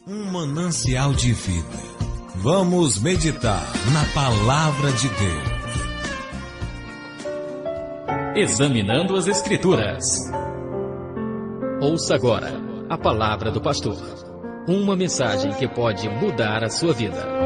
Um manancial de vida. Vamos meditar na Palavra de Deus. Examinando as Escrituras. Ouça agora a Palavra do Pastor. Uma mensagem que pode mudar a sua vida.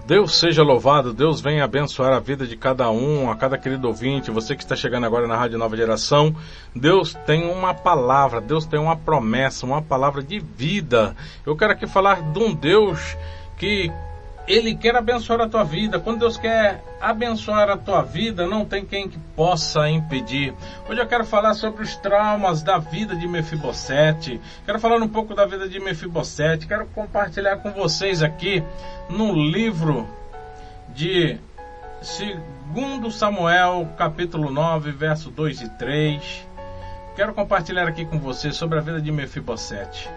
Deus seja louvado, Deus venha abençoar a vida de cada um, a cada querido ouvinte, você que está chegando agora na Rádio Nova Geração. Deus tem uma palavra, Deus tem uma promessa, uma palavra de vida. Eu quero aqui falar de um Deus que Ele quer abençoar a tua vida. Quando Deus quer abençoar a tua vida, não tem quem que possa impedir. Hoje eu quero falar sobre os traumas da vida de Mefibosete. Quero falar um pouco da vida de Mefibosete. Quero compartilhar com vocês aqui no livro de 2 Samuel, capítulo 9, verso 2 e 3. Quero compartilhar aqui com vocês sobre a vida de Mefibosete.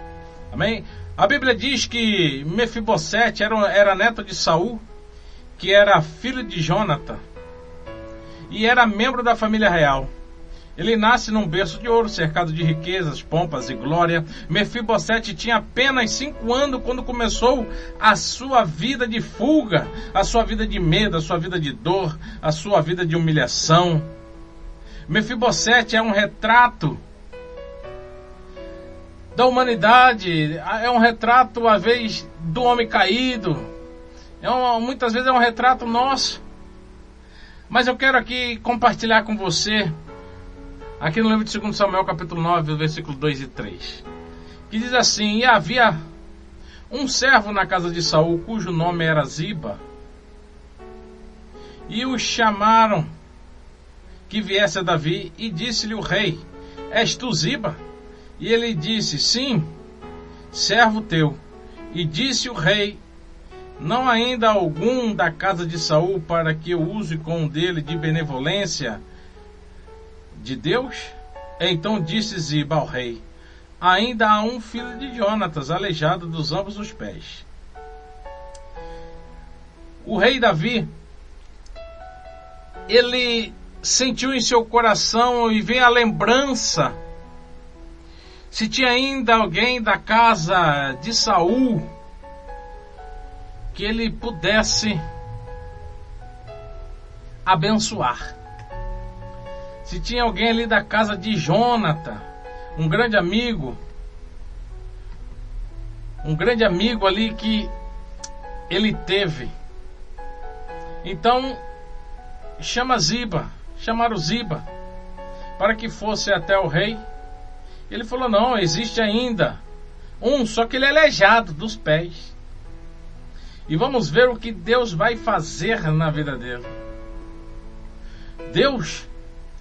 Amém? A Bíblia diz que Mefibosete era neto de Saul, que era filho de Jonatã, e era membro da família real. Ele nasce num berço de ouro, cercado de riquezas, pompas e glória. Mefibosete tinha apenas 5 anos quando começou a sua vida de fuga, a sua vida de medo, a sua vida de dor, a sua vida de humilhação. Mefibosete é um retrato da humanidade, é um retrato, às vezes, do homem caído, muitas vezes é um retrato nosso. Mas eu quero aqui compartilhar com você, aqui no livro de 2 Samuel, capítulo 9, versículo 2 e 3, que diz assim: E havia um servo na casa de Saul, cujo nome era Ziba, e o chamaram que viesse a Davi, e disse-lhe o rei: És tu Ziba? E ele disse: Sim, servo teu. E disse o rei: Não há ainda algum da casa de Saul para que eu use com dele de benevolência de Deus? Então disse Ziba ao rei: Ainda há um filho de Jonatas, aleijado dos ambos os pés. O rei Davi, ele sentiu em seu coração, e vem a lembrança, se tinha ainda alguém da casa de Saul que ele pudesse abençoar. Se tinha alguém ali da casa de Jonatã, um grande amigo ali que ele teve. Então chamaram Ziba para que fosse até o rei. Ele falou: não, existe ainda um, só que ele é aleijado dos pés. E vamos ver o que Deus vai fazer na vida dele. Deus,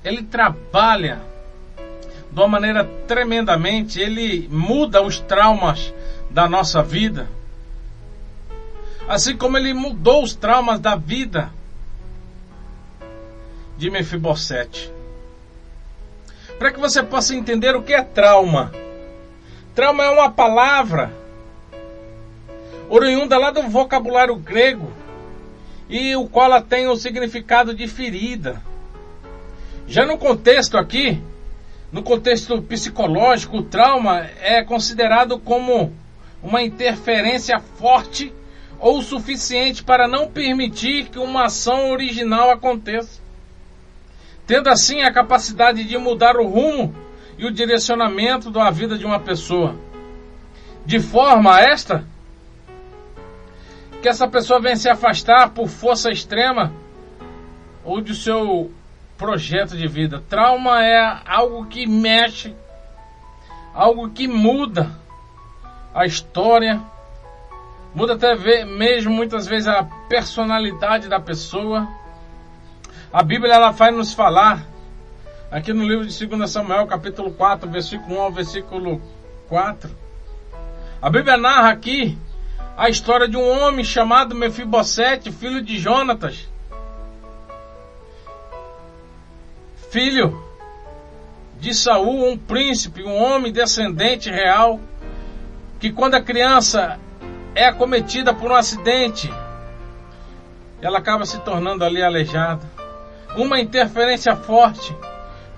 ele trabalha de uma maneira tremendamente, ele muda os traumas da nossa vida. Assim como ele mudou os traumas da vida de Mefibosete. Para que você possa entender o que é trauma. Trauma é uma palavra oriunda lá do vocabulário grego, e o qual ela tem o significado de ferida. Já no contexto aqui, no contexto psicológico, o trauma é considerado como uma interferência forte ou suficiente para não permitir que uma ação original aconteça, tendo assim a capacidade de mudar o rumo e o direcionamento da vida de uma pessoa, de forma esta que essa pessoa venha se afastar por força extrema ou de seu projeto de vida. Trauma é algo que mexe, algo que muda a história, muda até mesmo muitas vezes a personalidade da pessoa. A Bíblia, ela vai nos falar aqui no livro de 2 Samuel, capítulo 4, versículo 1 ao versículo 4. A Bíblia narra aqui a história de um homem chamado Mefibosete, filho de Jonatas, filho de Saul, um príncipe, um homem descendente real, que quando a criança é acometida por um acidente, ela acaba se tornando ali aleijada. Uma interferência forte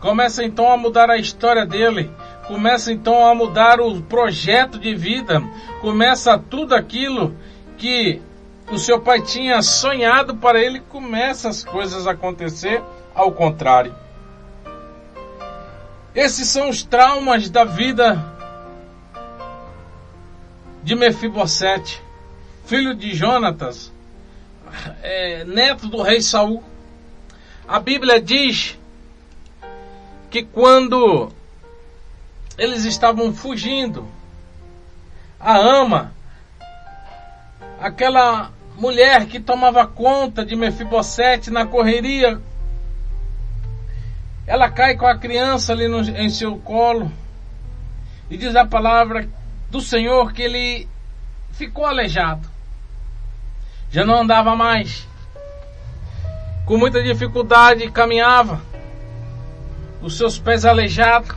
Começa então a mudar a história dele. Começa então a mudar o projeto de vida. Começa tudo aquilo que o seu pai tinha sonhado para ele. Começa as coisas a acontecer ao contrário. Esses são os traumas da vida de Mefibosete, filho de Jonatas, neto do rei Saul. A Bíblia diz que quando eles estavam fugindo, a ama, aquela mulher que tomava conta de Mefibosete na correria, ela cai com a criança ali em seu colo, e diz a palavra do Senhor que ele ficou aleijado, já não andava mais, com muita dificuldade caminhava, os seus pés aleijados,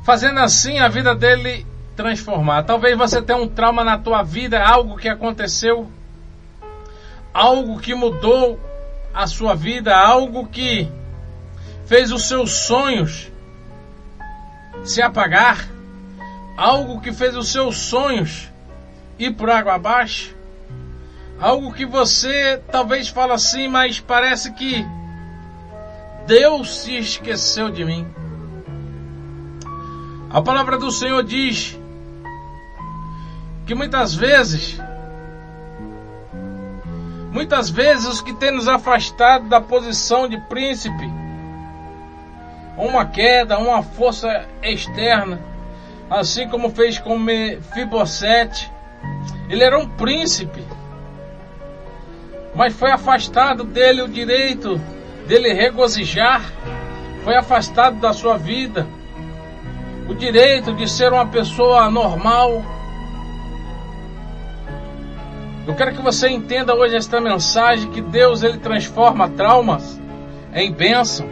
fazendo assim a vida dele transformar. Talvez você tenha um trauma na tua vida, algo que aconteceu, algo que mudou a sua vida, algo que fez os seus sonhos se apagar, algo que fez os seus sonhos ir por água abaixo, algo que você talvez fala assim, mas parece que Deus se esqueceu de mim. A palavra do Senhor diz que muitas vezes os que têm nos afastado da posição de príncipe, uma queda, uma força externa, assim como fez com Mefibosete. Ele era um príncipe, mas foi afastado dele o direito dele regozijar, foi afastado da sua vida o direito de ser uma pessoa normal. Eu quero que você entenda hoje esta mensagem, que Deus, ele transforma traumas em bênção.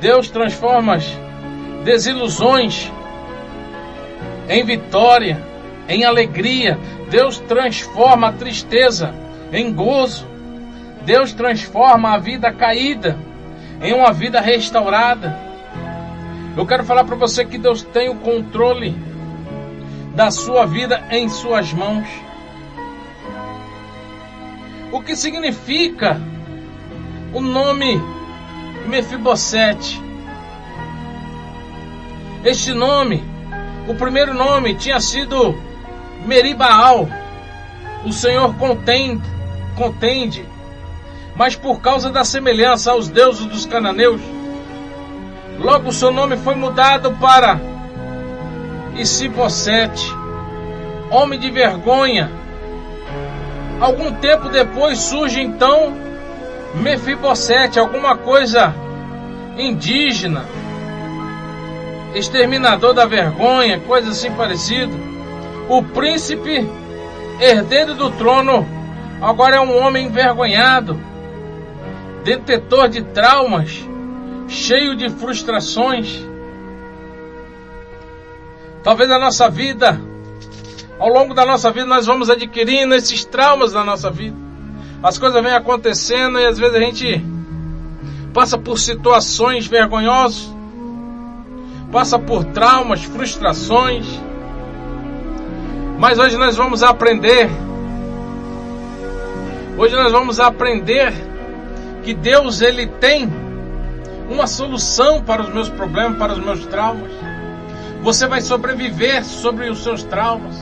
Deus transforma desilusões em vitória, em alegria. Deus transforma a tristeza em gozo. Deus transforma a vida caída em uma vida restaurada. Eu quero falar para você que Deus tem o controle da sua vida em suas mãos. O que significa o nome Mefibosete? Este nome, o primeiro nome tinha sido Meribaal, o Senhor contende, mas por causa da semelhança aos deuses dos cananeus, logo o seu nome foi mudado para Isibosete, homem de vergonha. Algum tempo depois surge então Mefibosete, alguma coisa indígena, exterminador da vergonha, coisa assim parecida. O príncipe herdeiro do trono agora é um homem envergonhado, detetor de traumas, cheio de frustrações. Talvez a nossa vida, ao longo da nossa vida, nós vamos adquirindo esses traumas na nossa vida. As coisas vêm acontecendo e às vezes a gente passa por situações vergonhosas, passa por traumas, frustrações. Mas hoje nós vamos aprender. Hoje nós vamos aprender que Deus, ele tem uma solução para os meus problemas, para os meus traumas. Você vai sobreviver sobre os seus traumas.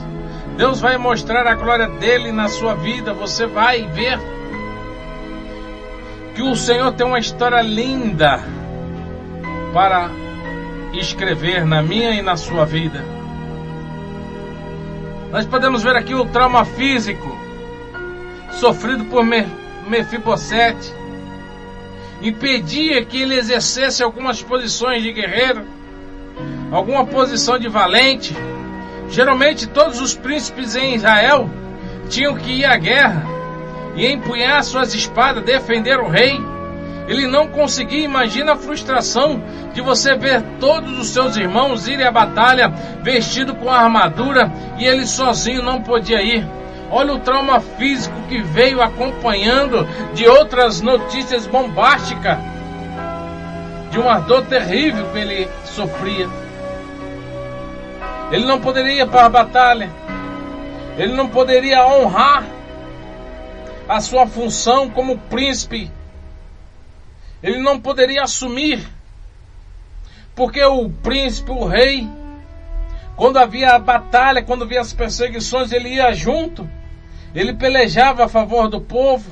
Deus vai mostrar a glória dele na sua vida. Você vai ver que o Senhor tem uma história linda para escrever na minha e na sua vida. Nós podemos ver aqui o trauma físico sofrido por Mefibosete. Impedia que ele exercesse algumas posições de guerreiro, alguma posição de valente. Geralmente todos os príncipes em Israel tinham que ir à guerra e empunhar suas espadas, defender o rei. Ele não conseguia. Imagina a frustração de você ver todos os seus irmãos irem à batalha vestido com a armadura e ele sozinho não podia ir. Olha o trauma físico que veio acompanhando de outras notícias bombásticas. de uma dor terrível que ele sofria. Ele não poderia ir para a batalha. Ele não poderia honrar a sua função como príncipe. Ele não poderia assumir, porque o príncipe, o rei, quando havia a batalha, quando havia as perseguições, ele ia junto. Ele pelejava a favor do povo.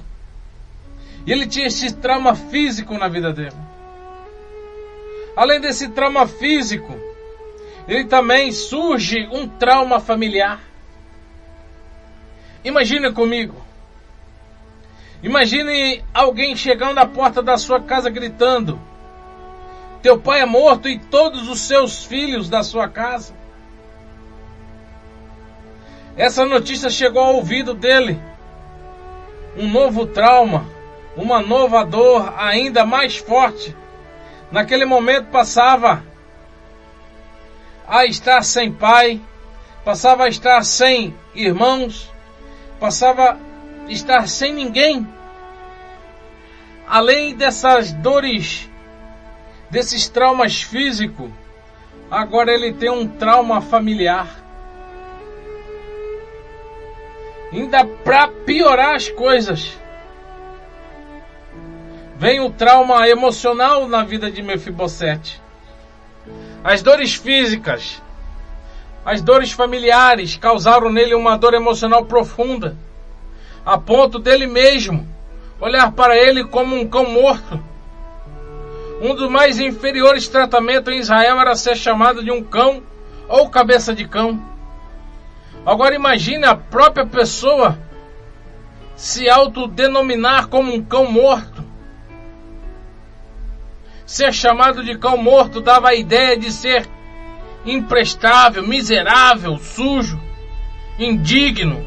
E ele tinha esse trauma físico na vida dele. Além desse trauma físico, ele também surge um trauma familiar. Imagine comigo. Imagine alguém chegando à porta da sua casa gritando: teu pai é morto e todos os seus filhos da sua casa. Essa notícia chegou ao ouvido dele. Um novo trauma, uma nova dor ainda mais forte. Naquele momento passava a estar sem pai, passava a estar sem irmãos, passava a estar sem ninguém. Além dessas dores, desses traumas físicos, agora ele tem um trauma familiar. Ainda para piorar as coisas, vem o trauma emocional na vida de Mefibosete. As dores físicas, as dores familiares causaram nele uma dor emocional profunda, a ponto dele mesmo olhar para ele como um cão morto. Um dos mais inferiores tratamentos em Israel era ser chamado de um cão ou cabeça de cão. Agora imagine a própria pessoa se autodenominar como um cão morto. Ser chamado de cão morto dava a ideia de ser imprestável, miserável, sujo, indigno.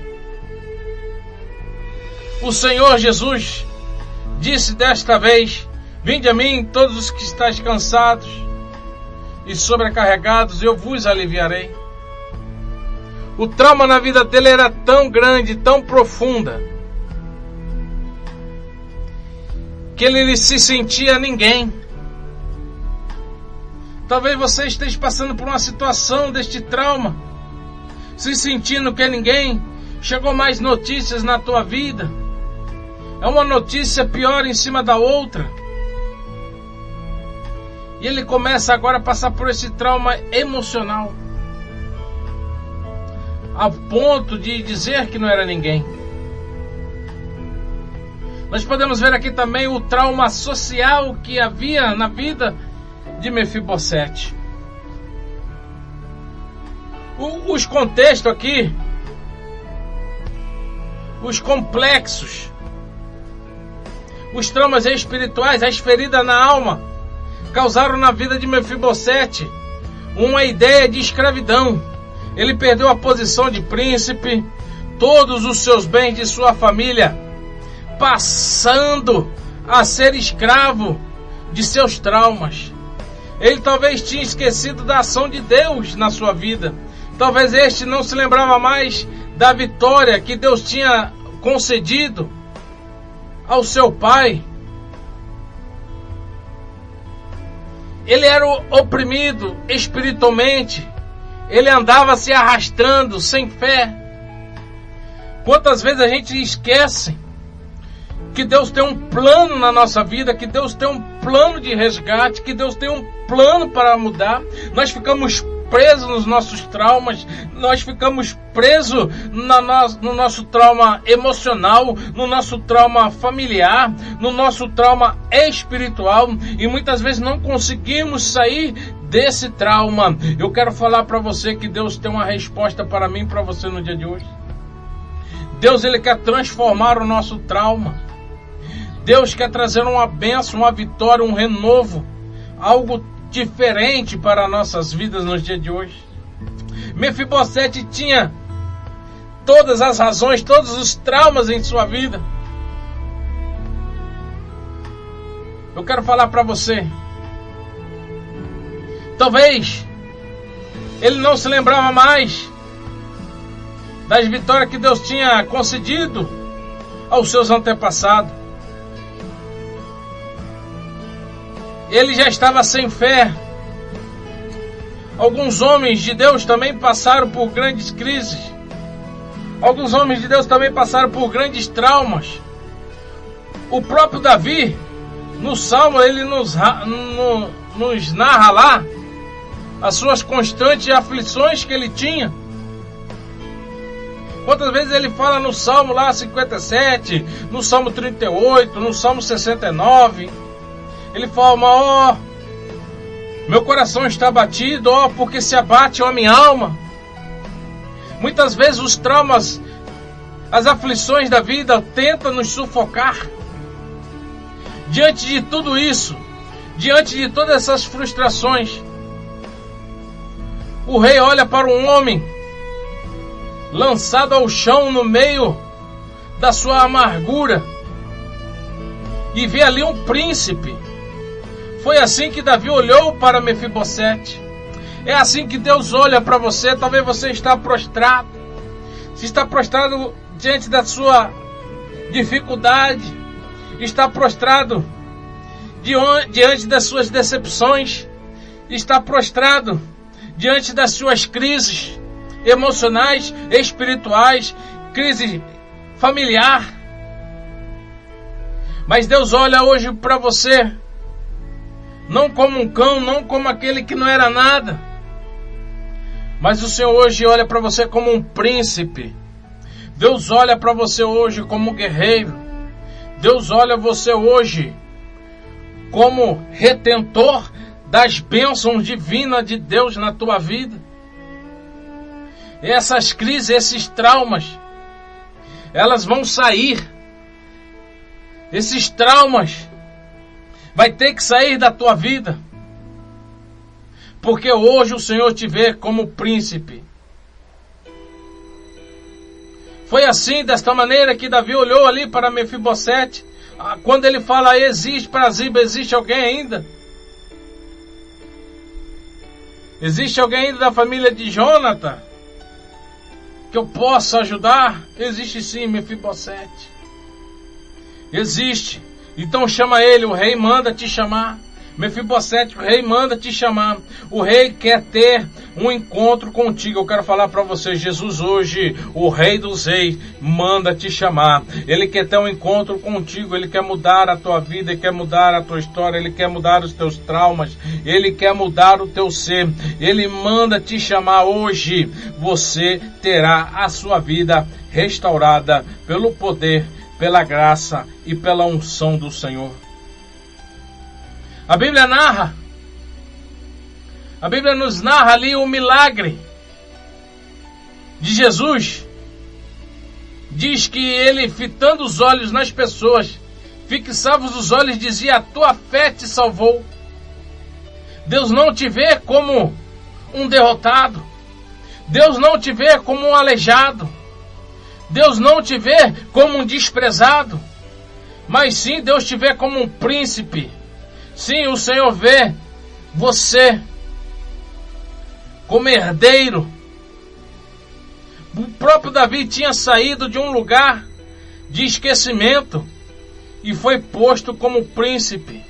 O Senhor Jesus disse desta vez: vinde a mim todos os que estáis cansados e sobrecarregados, eu vos aliviarei. O trauma na vida dele era tão grande, tão profunda, que ele se sentia ninguém. Talvez você esteja passando por uma situação deste trauma, se sentindo que é ninguém. Chegou mais notícias na tua vida, é uma notícia pior em cima da outra, e ele começa agora a passar por esse trauma emocional, a ponto de dizer que não era ninguém. Nós podemos ver aqui também o trauma social que havia na vida de Mefibosete. Os contextos aqui, os complexos, os traumas espirituais, as feridas na alma, causaram na vida de Mefibosete uma ideia de escravidão. Ele perdeu a posição de príncipe, todos os seus bens de sua família, passando a ser escravo de seus traumas. Ele talvez tinha esquecido da ação de Deus na sua vida. Talvez este não se lembrava mais da vitória que Deus tinha concedido ao seu pai. Ele era oprimido espiritualmente. Ele andava se arrastando sem fé. Quantas vezes a gente esquece que Deus tem um plano na nossa vida, que Deus tem um plano de resgate, que Deus tem um plano para mudar. Nós ficamos presos nos nossos traumas, nós ficamos presos no nosso trauma emocional, no nosso trauma familiar, no nosso trauma espiritual, e muitas vezes não conseguimos sair desse trauma. Eu quero falar para você que Deus tem uma resposta para mim e para você no dia de hoje. Deus, Ele quer transformar o nosso trauma. Deus quer trazer uma bênção, uma vitória, um renovo, algo diferente para nossas vidas nos dias de hoje. Mefibosete tinha todas as razões, todos os traumas em sua vida. Eu quero falar para você. Talvez ele não se lembrava mais das vitórias que Deus tinha concedido aos seus antepassados. ele já estava sem fé. Alguns homens de Deus também passaram por grandes crises. Alguns homens de Deus também passaram por grandes traumas. O próprio Davi, no Salmo, ele nos narra lá as suas constantes aflições que ele tinha. Quantas vezes ele fala no Salmo lá 57, no Salmo 38, no Salmo 69. Ele fala, ó, meu coração está abatido, ó, porque se abate a minha alma. Muitas vezes os traumas, as aflições da vida tentam nos sufocar. Diante de tudo isso, diante de todas essas frustrações, o rei olha para um homem lançado ao chão no meio da sua amargura e vê ali um príncipe. Foi assim que Davi olhou para Mefibosete. É assim que Deus olha para você. Talvez você está prostrado. Se está prostrado diante da sua dificuldade, está prostrado diante das suas decepções, está prostrado diante das suas crises emocionais, espirituais, crise familiar. Mas Deus olha hoje para você não como um cão, não como aquele que não era nada, mas o Senhor hoje olha para você como um príncipe. Deus olha para você hoje como um guerreiro. Deus olha você hoje como retentor das bênçãos divinas de Deus na tua vida. E essas crises, esses traumas, elas vão sair. Esses traumas vai ter que sair da tua vida. Porque hoje o Senhor te vê como príncipe. Foi assim, desta maneira, que Davi olhou ali para Mefibosete. Quando ele fala, existe para Ziba, existe alguém ainda? Existe alguém ainda da família de Jonathan que eu possa ajudar? Existe sim, Mefibosete. Existe. Então chama ele, o rei manda te chamar. Mefibosete, o rei manda te chamar. O rei quer ter um encontro contigo. Eu quero falar para você, Jesus hoje, o rei dos reis, manda te chamar. Ele quer ter um encontro contigo. Ele quer mudar a tua vida, ele quer mudar a tua história, ele quer mudar os teus traumas, ele quer mudar o teu ser. Ele manda te chamar hoje. Você terá a sua vida restaurada pelo poder, pela graça e pela unção do Senhor. A Bíblia nos narra ali o milagre de Jesus. Diz que ele, fitando os olhos nas pessoas, fixava os olhos e dizia, a tua fé te salvou. Deus não te vê como um derrotado. Deus não te vê como um aleijado. Deus não te vê como um desprezado. Mas sim, Deus te vê como um príncipe. Sim, o Senhor vê você como herdeiro. O próprio Davi tinha saído de um lugar de esquecimento e foi posto como príncipe.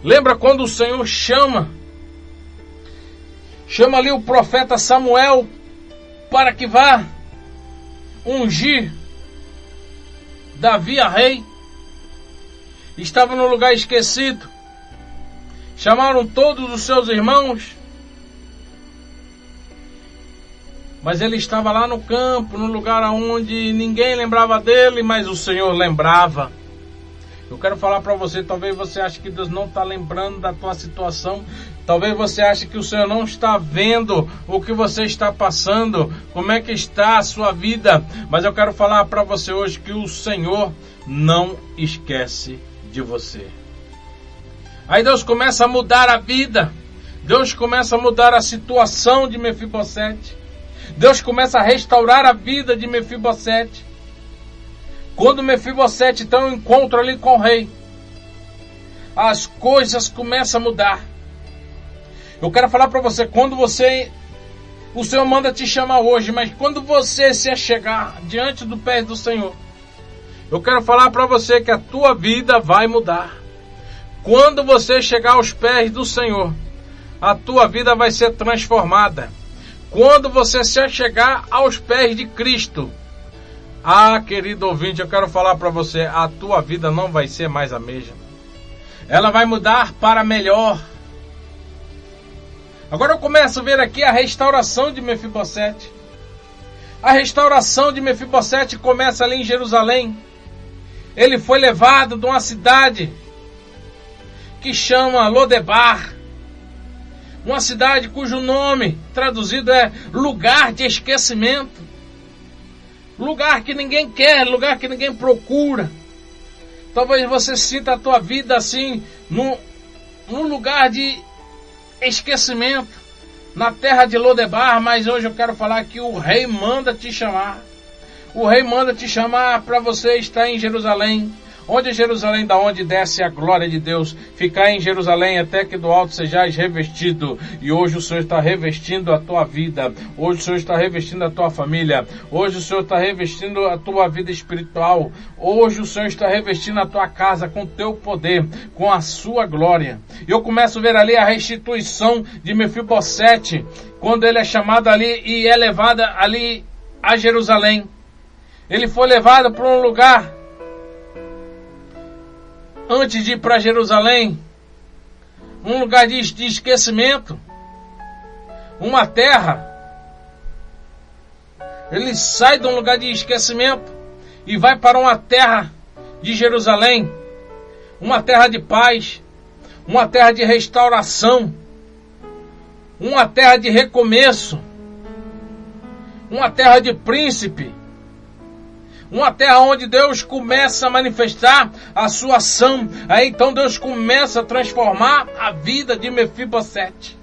Lembra quando o Senhor chama ali o profeta Samuel para que vá ungir Davi a rei? Estava no lugar esquecido. Chamaram todos os seus irmãos, mas ele estava lá no campo, no lugar onde ninguém lembrava dele, mas o Senhor lembrava. Eu quero falar para você, talvez você ache que Deus não está lembrando da tua situação. Talvez você ache que o Senhor não está vendo o que você está passando, como é que está a sua vida. Mas eu quero falar para você hoje que o Senhor não esquece de você. Aí Deus começa a mudar a vida. Deus começa a mudar a situação de Mefibosete. Deus começa a restaurar a vida de Mefibosete. Quando Mefibosete tem um encontro ali com o rei, as coisas começam a mudar. Eu quero falar para você, o Senhor manda te chamar hoje, mas quando você se achegar diante do pé do Senhor, eu quero falar para você que a tua vida vai mudar. Quando você chegar aos pés do Senhor, a tua vida vai ser transformada. Quando você se chegar aos pés de Cristo, querido ouvinte, eu quero falar para você, a tua vida não vai ser mais a mesma. Ela vai mudar para melhor. Agora eu começo a ver aqui a restauração de Mefibosete. A restauração de Mefibosete começa ali em Jerusalém. Ele foi levado de uma cidade que chama Lodebar, uma cidade cujo nome traduzido é lugar de esquecimento, lugar que ninguém quer, lugar que ninguém procura. Talvez você sinta a tua vida assim, num lugar de esquecimento, na terra de Lodebar, mas hoje eu quero falar que o rei manda te chamar. O rei manda te chamar para você estar em Jerusalém. Onde é Jerusalém? Da onde desce a glória de Deus. Ficar em Jerusalém até que do alto sejais revestido. E hoje o Senhor está revestindo a tua vida. Hoje o Senhor está revestindo a tua família. Hoje o Senhor está revestindo a tua vida espiritual. Hoje o Senhor está revestindo a tua casa com o teu poder, com a sua glória. E eu começo a ver ali a restituição de Mefibosete, quando ele é chamado ali e é levado ali a Jerusalém. Ele foi levado para um lugar. Antes de ir para Jerusalém, um lugar de esquecimento, uma terra. Ele sai de um lugar de esquecimento e vai para uma terra de Jerusalém, uma terra de paz, uma terra de restauração, uma terra de recomeço, uma terra de príncipe. Uma terra onde Deus começa a manifestar a sua ação. Aí então Deus começa a transformar a vida de Mefibosete.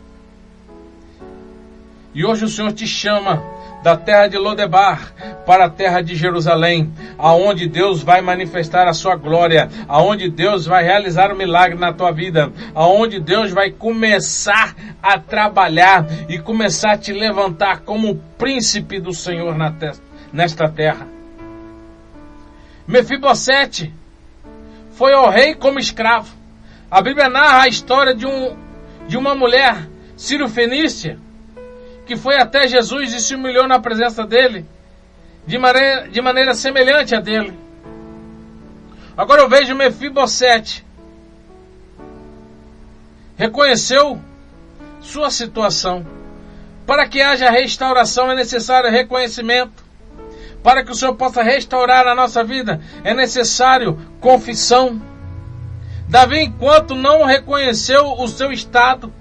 E hoje o Senhor te chama da terra de Lodebar para a terra de Jerusalém, aonde Deus vai manifestar a sua glória, aonde Deus vai realizar um milagre na tua vida, aonde Deus vai começar a trabalhar e começar a te levantar como príncipe do Senhor nesta terra. Mefibosete foi ao rei como escravo. A Bíblia narra a história de uma mulher sírio-fenícia que foi até Jesus e se humilhou na presença dele de maneira semelhante a dele. Agora eu vejo Mefibosete reconheceu sua situação. Para que haja restauração é necessário reconhecimento. Para que o Senhor possa restaurar a nossa vida, é necessário confissão. Davi, enquanto não reconheceu o seu estado,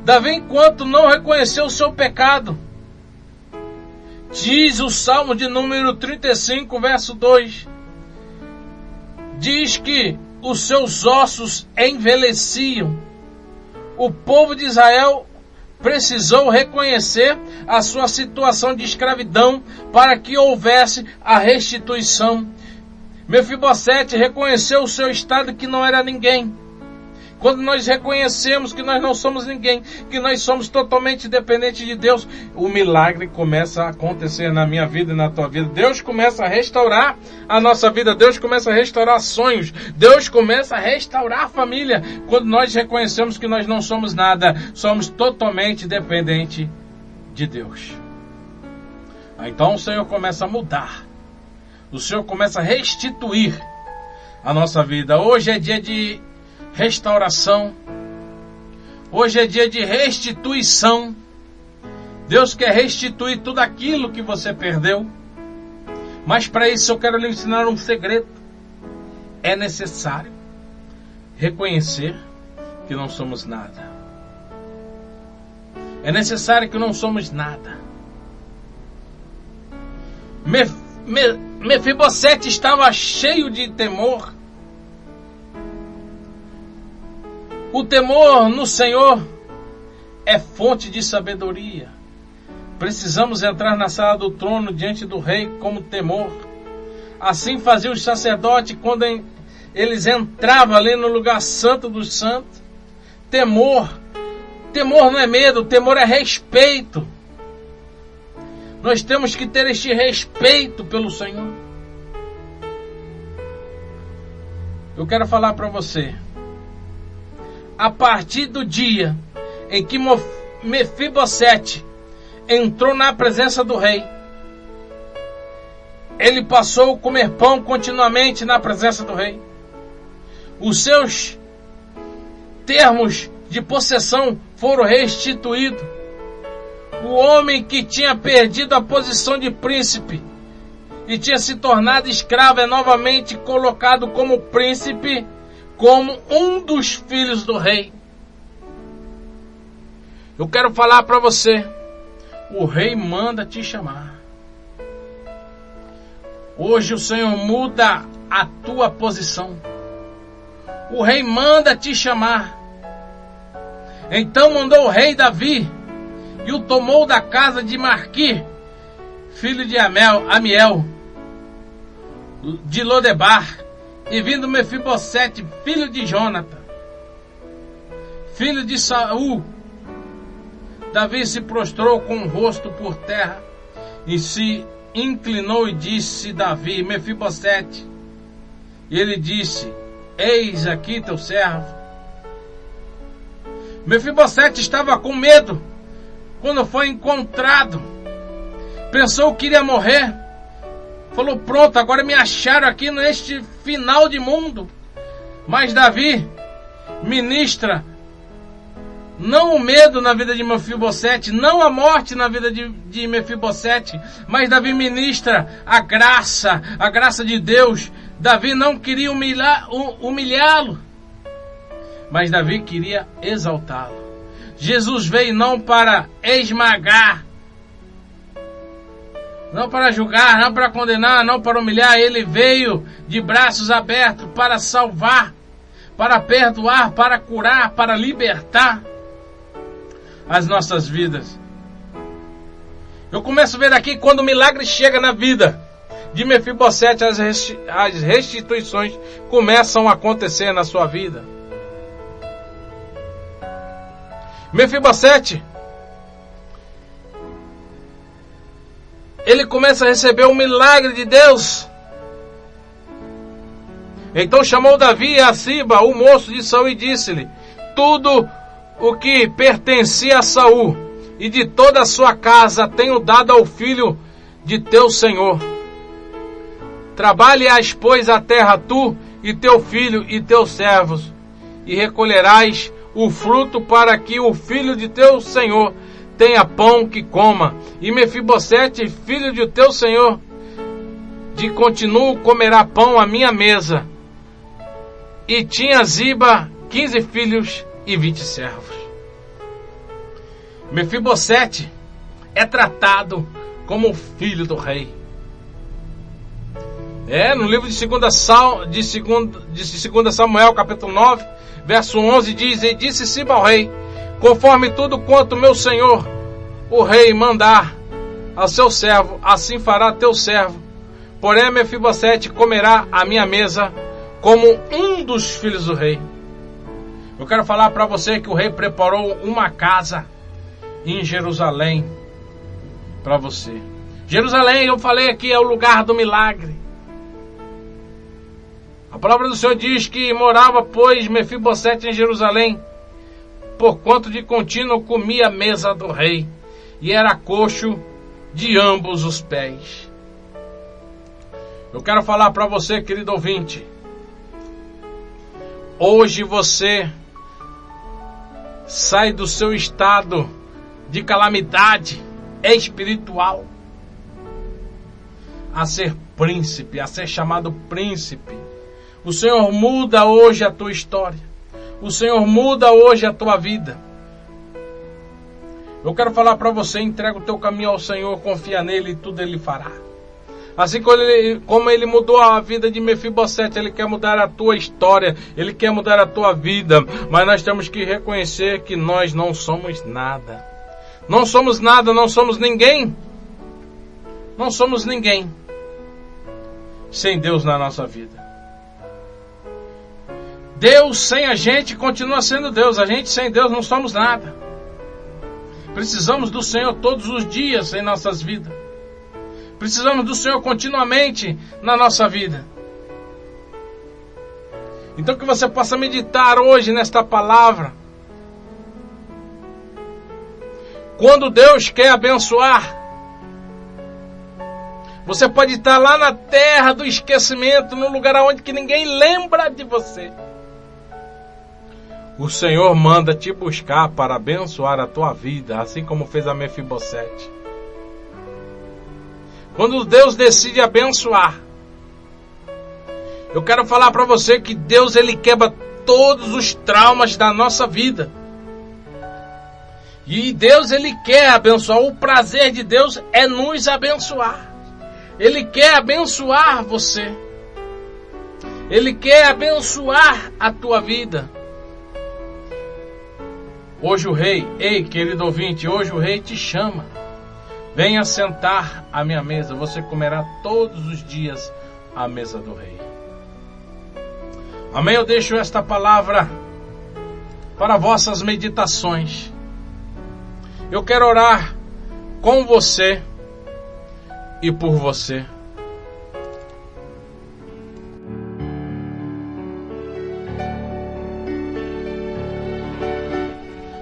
Davi, enquanto não reconheceu o seu pecado, diz o Salmo de número 35, verso 2, diz que os seus ossos envelheciam. O povo de Israel precisou reconhecer a sua situação de escravidão para que houvesse a restituição. Mefibosete reconheceu o seu estado que não era ninguém. Quando nós reconhecemos que nós não somos ninguém, que nós somos totalmente dependentes de Deus, o milagre começa a acontecer na minha vida e na tua vida. Deus começa a restaurar a nossa vida, Deus começa a restaurar sonhos, Deus começa a restaurar a família. Quando nós reconhecemos que nós não somos nada, somos totalmente dependentes de Deus. Então o Senhor começa a mudar, o Senhor começa a restituir a nossa vida. Hoje é dia de restauração. Hoje é dia de restituição. Deus quer restituir tudo aquilo que você perdeu. Mas para isso eu quero lhe ensinar um segredo. É necessário reconhecer que não somos nada. É necessário que não somos nada. Mefibosete estava cheio de temor. O temor no Senhor é fonte de sabedoria. Precisamos entrar na sala do trono diante do rei como temor. Assim faziam os sacerdotes quando eles entravam ali no lugar santo dos santos. Temor. Temor não é medo, temor é respeito. Nós temos que ter este respeito pelo Senhor. Eu quero falar para você. A partir do dia em que Mefibosete entrou na presença do rei, ele passou a comer pão continuamente na presença do rei. Os seus termos de possessão foram restituídos. O homem que tinha perdido a posição de príncipe e tinha se tornado escravo é novamente colocado como príncipe, como um dos filhos do rei. Eu quero falar para você, o rei manda te chamar. Hoje o Senhor muda a tua posição. O rei manda te chamar. Então mandou o rei Davi e o tomou da casa de Marqui, filho de Amiel, de Lodebar, e vindo Mefibosete, filho de Jonatã, filho de Saul, Davi se prostrou com o rosto por terra e se inclinou e disse Davi, Mefibosete. E ele disse, eis aqui teu servo. Mefibosete estava com medo quando foi encontrado. Pensou que iria morrer. Falou, pronto, agora me acharam aqui neste final de mundo. Mas Davi ministra não o medo na vida de Mefibosete, não a morte na vida de Mefibosete, mas Davi ministra a graça de Deus. Davi não queria humilhá-lo, mas Davi queria exaltá-lo. Jesus veio não para esmagar, não para julgar, não para condenar, não para humilhar. Ele veio de braços abertos para salvar, para perdoar, para curar, para libertar as nossas vidas. Eu começo a ver aqui quando o milagre chega na vida de Mefibosete, as restituições começam a acontecer na sua vida. Mefibosete, ele começa a receber o milagre de Deus. Então chamou Davi a Siba, o moço de Saul, e disse-lhe, tudo o que pertencia a Saul e de toda a sua casa tenho dado ao filho de teu senhor. Trabalhe-as, pois, a terra tu e teu filho e teus servos, e recolherás o fruto para que o filho de teu senhor tenha pão que coma. E Mefibosete, filho de teu senhor, de continuo comerá pão à minha mesa. E tinha Ziba 15 filhos e 20 servos. Mefibosete é tratado como filho do rei. No livro de 2 Samuel, capítulo 9, verso 11, diz, e disse Siba ao rei, conforme tudo quanto meu senhor, o rei, mandar ao seu servo, assim fará teu servo. Porém, Mefibosete comerá à minha mesa como um dos filhos do rei. Eu quero falar para você que o rei preparou uma casa em Jerusalém para você. Jerusalém, eu falei aqui, é o lugar do milagre. A palavra do Senhor diz que morava, pois, Mefibosete em Jerusalém, porquanto de contínuo comia a mesa do rei, e era coxo de ambos os pés. Eu quero falar para você, querido ouvinte, hoje você sai do seu estado de calamidade espiritual a ser príncipe, a ser chamado príncipe. O Senhor muda hoje a tua história. O Senhor muda hoje a tua vida. Eu quero falar para você, entrega o teu caminho ao Senhor, confia nele e tudo ele fará. Assim como ele mudou a vida de Mefibosete, ele quer mudar a tua história, ele quer mudar a tua vida. Mas nós temos que reconhecer que nós não somos nada. Não somos nada, não somos ninguém. Não somos ninguém sem Deus na nossa vida. Deus sem a gente continua sendo Deus. A gente sem Deus não somos nada. Precisamos do Senhor todos os dias em nossas vidas. Precisamos do Senhor continuamente na nossa vida. Então que você possa meditar hoje nesta palavra. Quando Deus quer abençoar, você pode estar lá na terra do esquecimento, num lugar onde que ninguém lembra de você. O Senhor manda te buscar para abençoar a tua vida, assim como fez a Mefibosete. Quando Deus decide abençoar, eu quero falar para você que Deus, Ele quebra todos os traumas da nossa vida. E Deus, Ele quer abençoar. O prazer de Deus é nos abençoar. Ele quer abençoar você. Ele quer abençoar a tua vida. Hoje o Rei, ei querido ouvinte, hoje o Rei te chama. Venha sentar à minha mesa, você comerá todos os dias à mesa do Rei. Amém? Eu deixo esta palavra para vossas meditações. Eu quero orar com você e por você.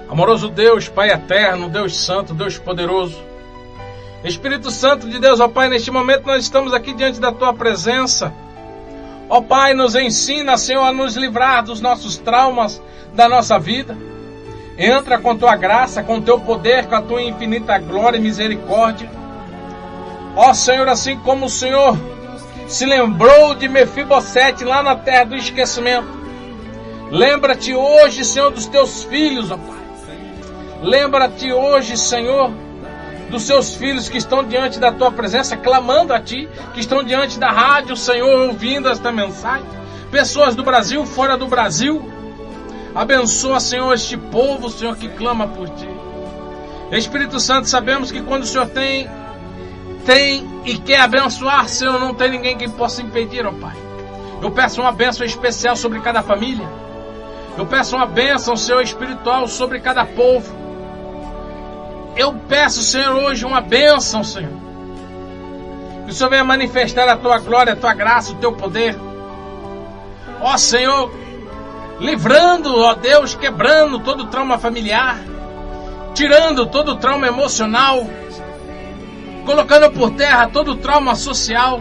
Amoroso Deus, Pai eterno, Deus santo, Deus poderoso, Espírito Santo de Deus, ó Pai, neste momento nós estamos aqui diante da Tua presença. Ó Pai, nos ensina, Senhor, a nos livrar dos nossos traumas da nossa vida. Entra com Tua graça, com Teu poder, com a Tua infinita glória e misericórdia. Ó Senhor, assim como o Senhor se lembrou de Mefibosete lá na terra do esquecimento, lembra-te hoje, Senhor, dos Teus filhos, ó Pai. Lembra-te hoje, Senhor, dos seus filhos que estão diante da Tua presença, clamando a Ti, que estão diante da rádio, Senhor, ouvindo esta mensagem. Pessoas do Brasil, fora do Brasil. Abençoa, Senhor, este povo, Senhor, que clama por Ti. Espírito Santo, sabemos que quando o Senhor tem e quer abençoar, Senhor, não tem ninguém que possa impedir, ó Pai. Eu peço uma bênção especial sobre cada família. Eu peço uma bênção, Senhor, espiritual sobre cada povo. Eu peço, Senhor, hoje uma bênção, Senhor. Que o Senhor venha manifestar a Tua glória, a Tua graça, o Teu poder. Ó Senhor, livrando, ó Deus, quebrando todo trauma familiar, tirando todo trauma emocional, colocando por terra todo trauma social,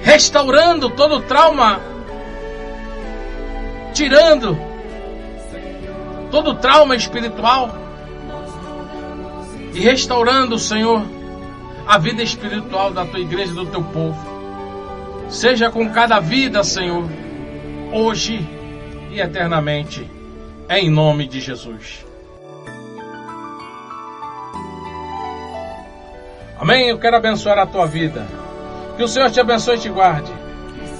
restaurando todo trauma, tirando todo trauma espiritual e restaurando, Senhor, a vida espiritual da Tua igreja e do Teu povo. Seja com cada vida, Senhor, hoje e eternamente, em nome de Jesus. Amém? Eu quero abençoar a tua vida. Que o Senhor te abençoe e te guarde.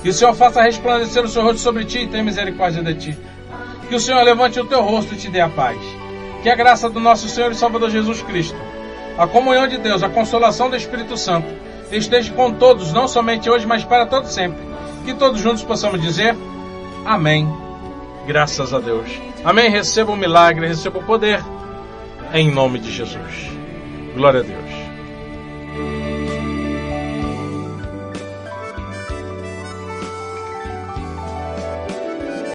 Que o Senhor faça resplandecer o seu rosto sobre ti e tenha misericórdia de ti. Que o Senhor levante o teu rosto e te dê a paz. Que a graça do nosso Senhor e Salvador Jesus Cristo, a comunhão de Deus, a consolação do Espírito Santo, esteja com todos, não somente hoje, mas para todo sempre. Que todos juntos possamos dizer amém. Graças a Deus. Amém. Receba o milagre, receba o poder. Em nome de Jesus. Glória a Deus.